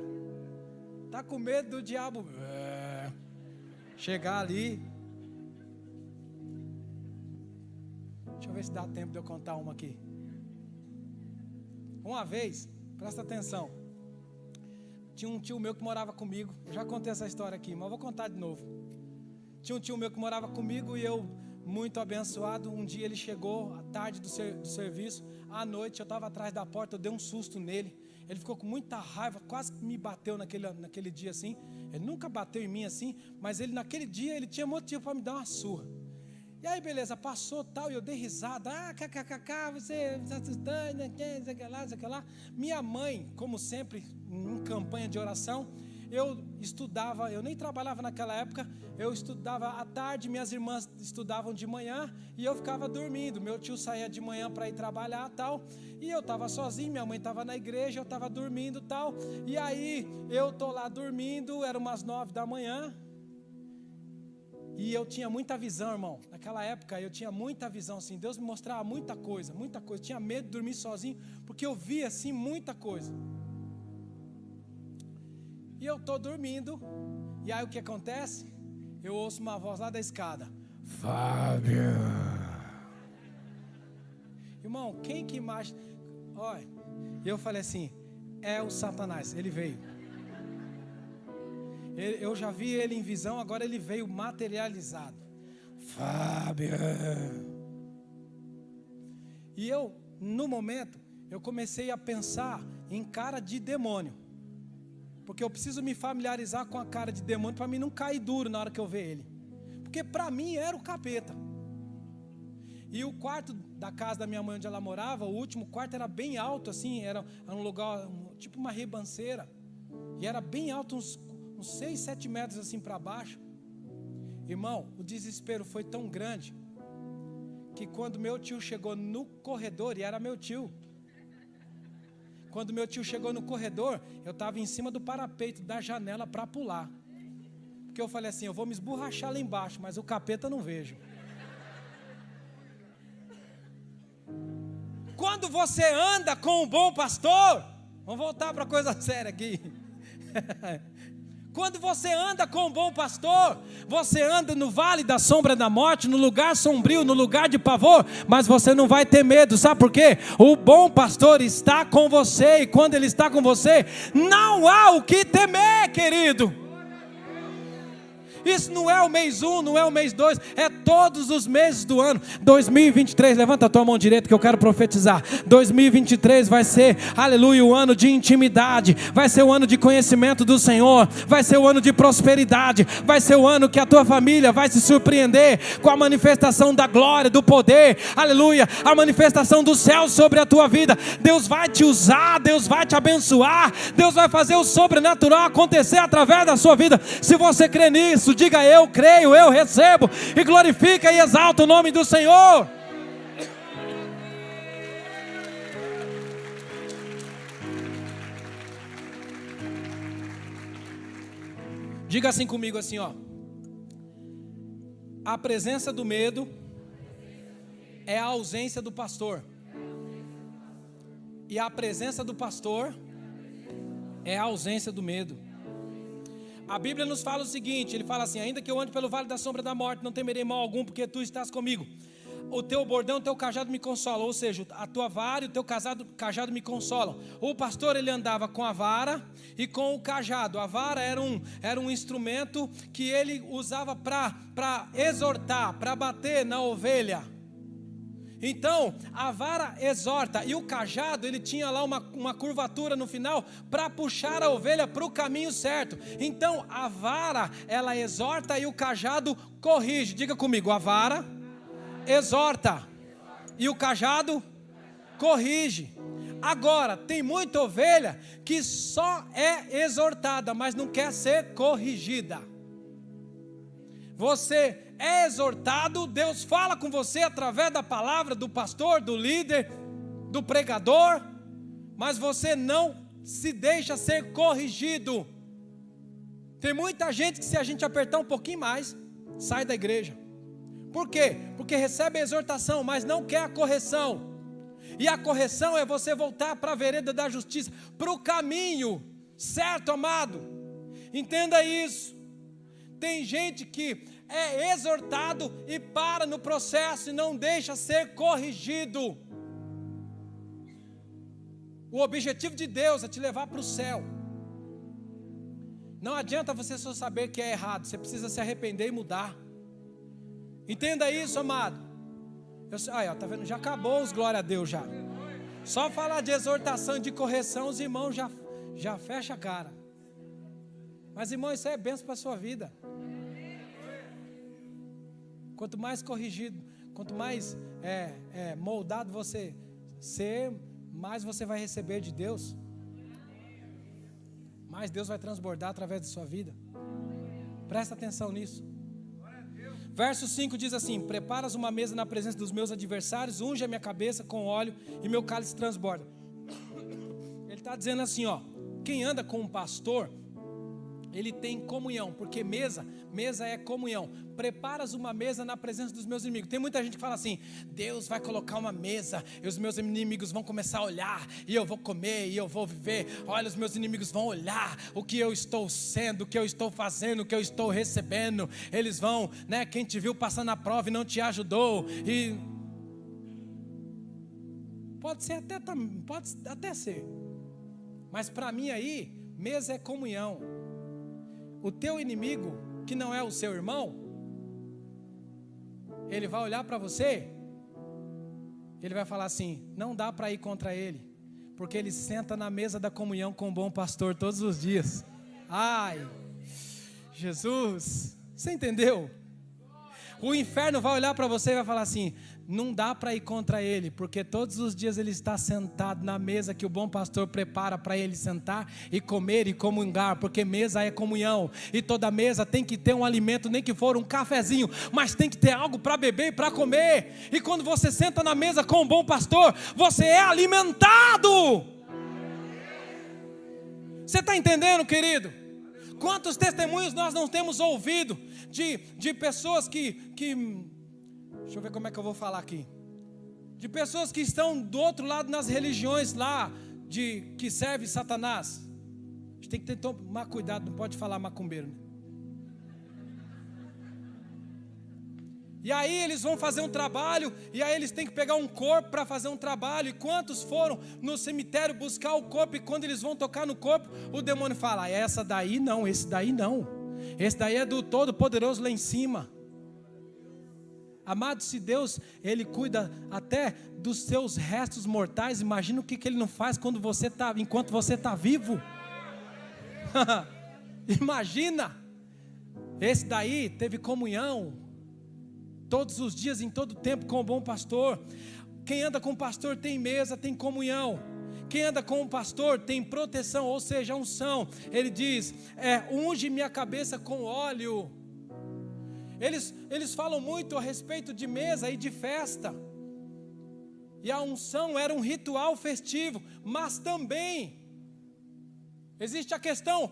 Tá com medo do diabo chegar ali. Deixa eu ver se dá tempo de eu contar uma aqui. Uma vez, presta atenção, tinha um tio meu que morava comigo. Eu já contei essa história aqui, mas eu vou contar de novo. Tinha um tio meu que morava comigo e eu, muito abençoado, um dia ele chegou à tarde do serviço, à noite eu estava atrás da porta, eu dei um susto nele. Ele ficou com muita raiva, quase me bateu naquele dia assim. Ele nunca bateu em mim assim, mas ele naquele dia ele tinha motivo para me dar uma surra. E aí beleza, passou tal, e eu dei risada. Você sei que lá. Minha mãe, como sempre, em campanha de oração, eu estudava, eu nem trabalhava naquela época, eu estudava à tarde, minhas irmãs estudavam de manhã e eu ficava dormindo. Meu tio saía de manhã para ir trabalhar tal, e eu estava sozinho, minha mãe estava na igreja, eu estava dormindo tal, e aí eu estou lá dormindo, era umas 9 da manhã, e eu tinha muita visão, irmão. Naquela época eu tinha muita visão, assim, Deus me mostrava muita coisa, eu tinha medo de dormir sozinho, porque eu via assim muita coisa. E eu estou dormindo, e aí o que acontece? Eu ouço uma voz lá da escada: Fábio. Irmão, quem que mais? Olha, eu falei assim: é o Satanás, ele veio. Eu já vi ele em visão, agora ele veio materializado. Fábio. E eu, no momento, eu comecei a pensar em cara de demônio. Porque eu preciso me familiarizar com a cara de demônio para mim não cair duro na hora que eu ver ele. Porque para mim era o capeta. E o quarto da casa da minha mãe onde ela morava, o último quarto era bem alto assim, era um lugar, tipo uma ribanceira. E era bem alto, uns 6, 7 metros assim para baixo. Irmão, o desespero foi tão grande que quando meu tio chegou no corredor, e era meu tio, quando meu tio chegou no corredor, eu estava em cima do parapeito da janela para pular. Porque eu falei assim: eu vou me esborrachar lá embaixo, mas o capeta eu não vejo. Quando você anda com um bom pastor, vamos voltar para coisa séria aqui. Quando você anda com um bom pastor, você anda no vale da sombra da morte, no lugar sombrio, no lugar de pavor, mas você não vai ter medo, sabe por quê? O bom pastor está com você, e quando ele está com você, não há o que temer, querido. Isso não é o mês 1, não é o mês 2, é todos os meses do ano. 2023, levanta a tua mão direita que eu quero profetizar. 2023 vai ser, aleluia, o ano de intimidade, vai ser o ano de conhecimento do Senhor, vai ser o ano de prosperidade, vai ser o ano que a tua família vai se surpreender com a manifestação da glória, do poder, aleluia, a manifestação do céu sobre a tua vida. Deus vai te usar, Deus vai te abençoar, Deus vai fazer o sobrenatural acontecer através da sua vida. Se você crê nisso, diga: eu creio, eu recebo, e glorifica e exalta o nome do Senhor. Diga assim comigo assim, ó: a presença do medo é a ausência do pastor, e a presença do pastor é a ausência do medo. A Bíblia nos fala o seguinte, ele fala assim: ainda que eu ande pelo vale da sombra da morte, não temerei mal algum, porque tu estás comigo. O teu bordão, o teu cajado me consolam. Ou seja, a tua vara e o teu cajado me consolam. O pastor, ele andava com a vara e com o cajado. A vara era um instrumento que ele usava para exortar, para bater na ovelha. Então, a vara exorta, e o cajado, ele tinha lá uma curvatura no final, para puxar a ovelha para o caminho certo. Então, a vara, ela exorta, e o cajado corrige. Diga comigo: a vara exorta, e o cajado corrige. Agora, tem muita ovelha que só é exortada, mas não quer ser corrigida. Você é exortado, Deus fala com você através da palavra do pastor, do líder, do pregador, mas você não se deixa ser corrigido. Tem muita gente que, se a gente apertar um pouquinho mais, sai da igreja. Por quê? Porque recebe a exortação, mas não quer a correção. E a correção é você voltar para a vereda da justiça, para o caminho certo, amado. Entenda isso. Tem gente que é exortado e para no processo e não deixa ser corrigido. O objetivo de Deus é te levar para o céu. Não adianta você só saber que é errado, você precisa se arrepender e mudar. Entenda isso, amado. Tá vendo? Já acabou os glória a Deus já. Só falar de exortação e de correção, os irmãos já fecham a cara. Mas, irmão, isso é bênção para a sua vida. Quanto mais corrigido, quanto mais moldado você ser, mais você vai receber de Deus. Mais Deus vai transbordar através da sua vida. Presta atenção nisso. Verso 5 diz assim: preparas uma mesa na presença dos meus adversários, unge a minha cabeça com óleo e meu cálice transborda. Ele está dizendo assim, ó, quem anda com um pastor, ele tem comunhão, porque mesa é comunhão. Preparas uma mesa na presença dos meus inimigos. Tem muita gente que fala assim: Deus vai colocar uma mesa e os meus inimigos vão começar a olhar, e eu vou comer, e eu vou viver. Olha, os meus inimigos vão olhar o que eu estou sendo, o que eu estou fazendo, o que eu estou recebendo. Eles vão, né? Quem te viu passar na prova e não te ajudou. E pode até ser. Mas para mim aí, mesa é comunhão. O teu inimigo, que não é o seu irmão, ele vai olhar para você, ele vai falar assim: não dá para ir contra ele, porque ele senta na mesa da comunhão com o bom pastor todos os dias. Ai, Jesus, você entendeu? O inferno vai olhar para você e vai falar assim: não dá para ir contra ele, porque todos os dias ele está sentado na mesa que o bom pastor prepara para ele sentar e comer e comungar, porque mesa é comunhão, e toda mesa tem que ter um alimento, nem que for um cafezinho, mas tem que ter algo para beber e para comer. E quando você senta na mesa com o bom pastor, você é alimentado. Você está entendendo, querido? Quantos testemunhos nós não temos ouvido de pessoas que deixa eu ver como é que eu vou falar aqui. De pessoas que estão do outro lado nas religiões lá, que serve Satanás. A gente tem que tomar cuidado, não pode falar macumbeiro, né? E aí eles vão fazer um trabalho, e aí eles têm que pegar um corpo para fazer um trabalho. E quantos foram no cemitério buscar o corpo, e quando eles vão tocar no corpo, o demônio fala: essa daí não, esse daí não. Esse daí é do Todo-Poderoso lá em cima. Amado, se Deus, Ele cuida até dos seus restos mortais, imagina o que Ele não faz enquanto você está vivo. Imagina. Esse daí teve comunhão todos os dias, em todo tempo, com o bom pastor. Quem anda com o pastor tem mesa, tem comunhão. Quem anda com o pastor tem proteção, ou seja, unção. Ele diz: unge minha cabeça com óleo. Eles falam muito a respeito de mesa e de festa. E a unção era um ritual festivo, mas também existe a questão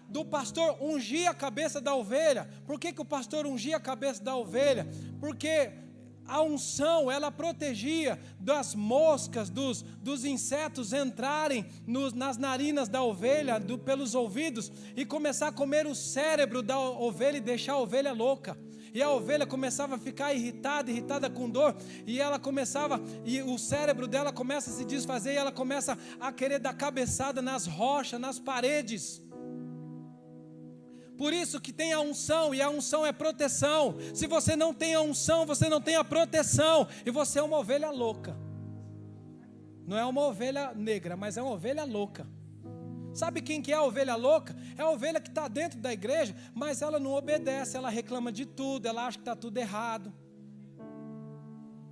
do pastor ungir a cabeça da ovelha. Por que o pastor ungia a cabeça da ovelha? Porque a unção, ela protegia das moscas, dos insetos entrarem nas narinas da ovelha, pelos ouvidos, e começar a comer o cérebro da ovelha e deixar a ovelha louca. E a ovelha começava a ficar irritada com dor, e o cérebro dela começa a se desfazer, e ela começa a querer dar cabeçada nas rochas, nas paredes. Por isso que tem a unção, e a unção é proteção. Se você não tem a unção, você não tem a proteção, e você é uma ovelha louca. Não é uma ovelha negra, mas é uma ovelha louca. Sabe quem que é a ovelha louca? É a ovelha que está dentro da igreja, mas ela não obedece, ela reclama de tudo, ela acha que está tudo errado.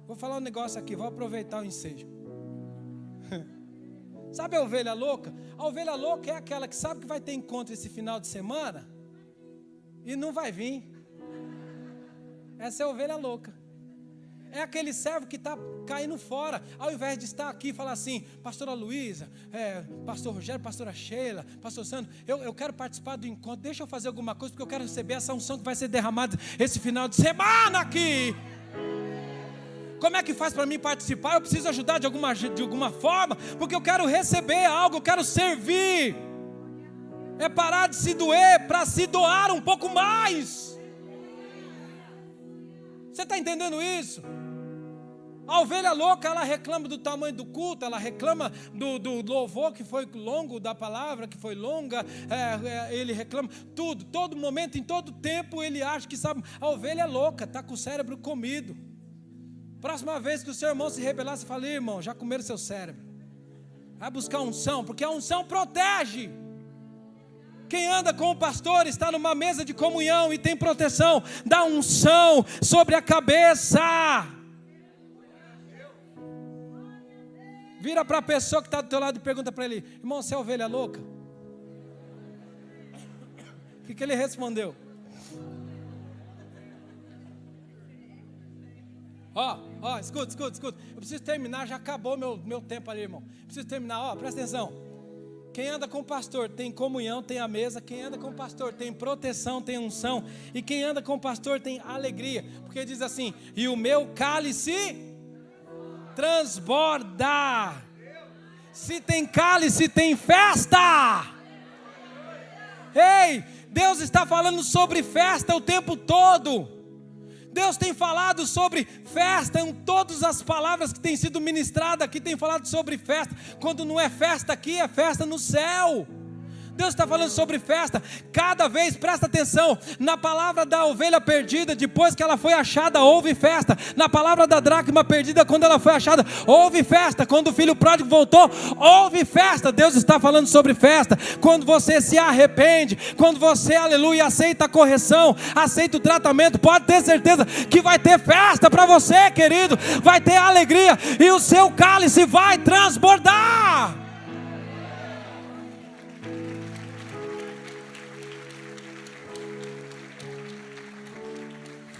Vou falar um negócio aqui, vou aproveitar o ensejo. Sabe a ovelha louca? A ovelha louca é aquela que sabe que vai ter encontro esse final de semana e não vai vir. Essa é a ovelha louca. É aquele servo que está caindo fora, ao invés de estar aqui e falar assim: pastora Luísa, pastor Rogério, pastora Sheila, pastor Sandro, eu quero participar do encontro, deixa eu fazer alguma coisa, porque eu quero receber essa unção que vai ser derramada esse final de semana aqui. Como é que faz para mim participar? Eu preciso ajudar de alguma forma, porque eu quero receber algo, eu quero servir. É parar de se doer para se doar um pouco mais. Você está entendendo isso? A ovelha louca, ela reclama do tamanho do culto, ela reclama do louvor que foi longo, da palavra que foi longa, ele reclama tudo, todo momento, em todo tempo ele acha que sabe. A ovelha é louca, está com o cérebro comido. Próxima vez que o seu irmão se rebelar, você fala: irmão, já comeram seu cérebro. Vai buscar unção, porque a unção protege. Quem anda com o pastor está numa mesa de comunhão e tem proteção da unção sobre a cabeça. Vira para a pessoa que está do teu lado e pergunta para ele: irmão, você é ovelha louca? O que ele respondeu? Escuta. Eu preciso terminar, já acabou meu tempo ali, irmão. Preciso terminar, presta atenção. Quem anda com o pastor tem comunhão, tem a mesa. Quem anda com o pastor tem proteção, tem unção. E quem anda com o pastor tem alegria. Porque diz assim: e o meu cálice transborda. Se tem cálice, tem festa. Ei, Deus está falando sobre festa o tempo todo. Deus tem falado sobre festa, em todas as palavras que têm sido ministradas aqui tem falado sobre festa. Quando não é festa aqui, é festa no céu. Deus está falando sobre festa. Cada vez, presta atenção, na palavra da ovelha perdida, depois que ela foi achada, houve festa. Na palavra da dracma perdida, quando ela foi achada, houve festa. Quando o filho pródigo voltou, houve festa. Deus está falando sobre festa. Quando você se arrepende, quando você, aleluia, aceita a correção, aceita o tratamento, pode ter certeza que vai ter festa para você, querido. Vai ter alegria e o seu cálice vai transbordar.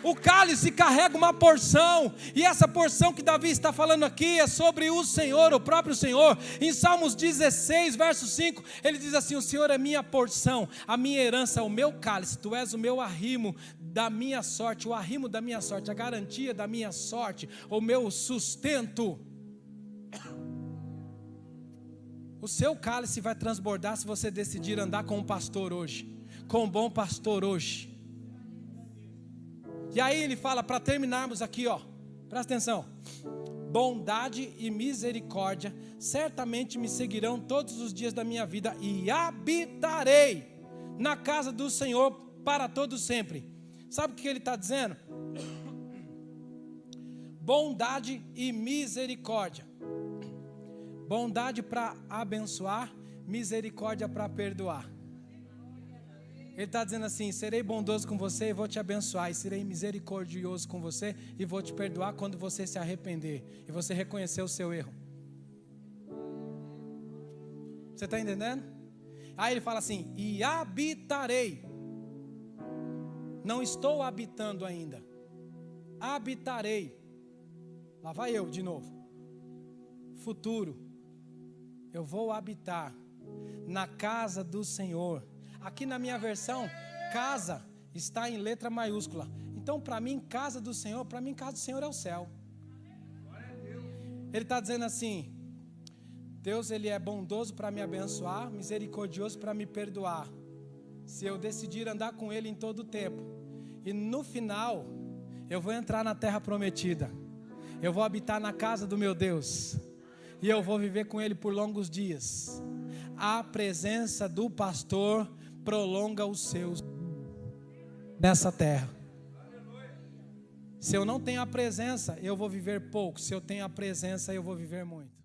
O cálice carrega uma porção, e essa porção que Davi está falando aqui é sobre o Senhor, o próprio Senhor. Em Salmos 16, verso 5, ele diz assim: o Senhor é minha porção, a minha herança, o meu cálice, tu és o meu arrimo da minha sorte, o arrimo da minha sorte, a garantia da minha sorte, o meu sustento. O seu cálice vai transbordar se você decidir andar com um pastor hoje, com um bom pastor hoje. E aí ele fala, para terminarmos aqui, presta atenção: bondade e misericórdia certamente me seguirão todos os dias da minha vida, e habitarei na casa do Senhor para todo sempre. Sabe o que ele está dizendo? Bondade e misericórdia. Bondade para abençoar, misericórdia para perdoar. Ele está dizendo assim: serei bondoso com você e vou te abençoar, e serei misericordioso com você e vou te perdoar quando você se arrepender e você reconhecer o seu erro. Você está entendendo? Aí ele fala assim: e habitarei. Não estou habitando ainda. Habitarei. Lá vai eu de novo. Futuro. Eu vou habitar na casa do Senhor. Aqui na minha versão, casa está em letra maiúscula. Então, para mim, casa do Senhor, para mim, casa do Senhor é o céu. Ele está dizendo assim: Deus, Ele é bondoso para me abençoar, misericordioso para me perdoar, se eu decidir andar com Ele em todo o tempo. E no final, eu vou entrar na terra prometida. Eu vou habitar na casa do meu Deus. E eu vou viver com Ele por longos dias. A presença do pastor prolonga os seus nessa terra. Se eu não tenho a presença, eu vou viver pouco. Se eu tenho a presença, eu vou viver muito.